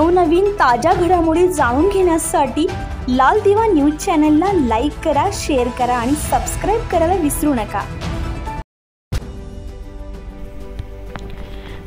नवनवीन ताज्या घडामोडी जाणून घेण्यासाठी लाल दिवा न्यूज चॅनलला लाईक करा, शेअर करा आणि सबस्क्राइब करायला विसरू नका।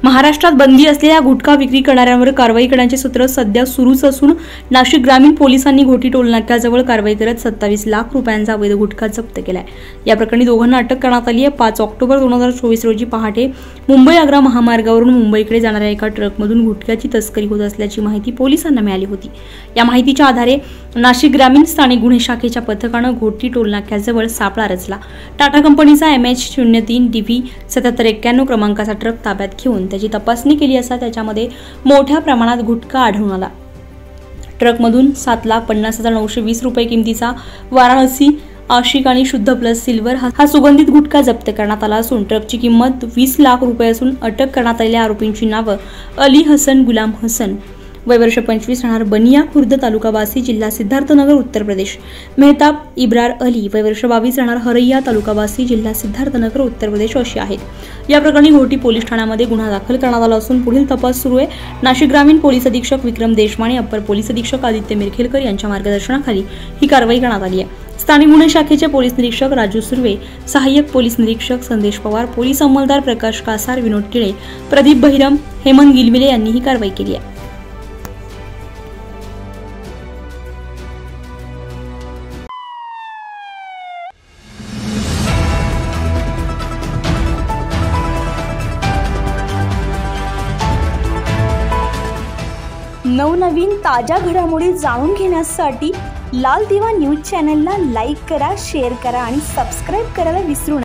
महाराष्ट्रात बंदी असलेल्या गुटखा विक्री करणाऱ्यांवर कारवाई करण्याचे सत्र सध्या सुरूच असून नाशिक ग्रामीण पोलिसांनी घोटी टोल नाक्याजवळ कारवाई करत 27 लाख रुपयांचा अवैध गुटखा जप्त केलाय। या प्रकरणी दोघांना अटक करण्यात आली आहे। 5 ऑक्टोबर 2024 रोजी पहाटे मुंबई आग्रा महामार्गावरून मुंबईकडे जाणाऱ्या एका ट्रकमधून गुटख्याची तस्करी होत असल्याची माहिती पोलिसांना मिळाली होती। या माहितीच्या आधारे नाशिक ग्रामीण स्थानिक गुन्हे शाखेच्या पथकानं घोटी टोल नाक्याजवळ सापळा रचला। टाटा कंपनीचा MH03 DV 7791 क्रमांकाचा ट्रक ताब्यात घेऊन त्याची तपासणी केली असता त्याच्यामध्ये मोठ्या प्रमाणात गुटखा आढळून आला। ट्रकमधून 7,50,920 रुपये किमतीचा वाराणसी आशिक आणि शुद्ध प्लस सिल्वर हा सुगंधित गुटखा जप्त करण्यात आला असून ट्रकची किंमत 20 लाख रुपये असून अटक करण्यात आलेल्या आरोपींची नावे अली हसन गुलाम हसन वय वर्ष 25 राहणार बनिया खुर्द तालुका वासी जिल्हा सिद्धार्थनगर उत्तर प्रदेश, मेहताब इब्रार अली वय वर्ष 22 राहणार हरैया तालुका वासी जिल्हा सिद्धार्थनगर उत्तर प्रदेश अशी आहेत। या प्रकरणी घोटी पोलीस ठाण्यामध्ये गुन्हा दाखल करण्यात आला असून पुढील तपास सुरू आहे। नाशिक ग्रामीण पोलीस अधीक्षक विक्रम देशमाने, अप्पर पोलीस अधीक्षक आदित्य मिरखेलकर यांच्या मार्गदर्शनाखाली ही कारवाई करण्यात आली आहे। स्थानिक गुन्हे शाखेचे पोलीस निरीक्षक राजू सुर्वे, सहाय्यक पोलीस निरीक्षक संदेश पवार, पोलीस अंमलदार प्रकाश कासार, विनोद टिळे, प्रदीप बहिरम, हेमंत गिलविले यांनी ही कारवाई केली आहे। नवनवीन ताज्या घडामोडी जाणून घेण्यासाठी लाल दिवा न्यूज चॅनलला लाईक करा, शेअर करा आणि सबस्क्राइब करायला विसरू नका।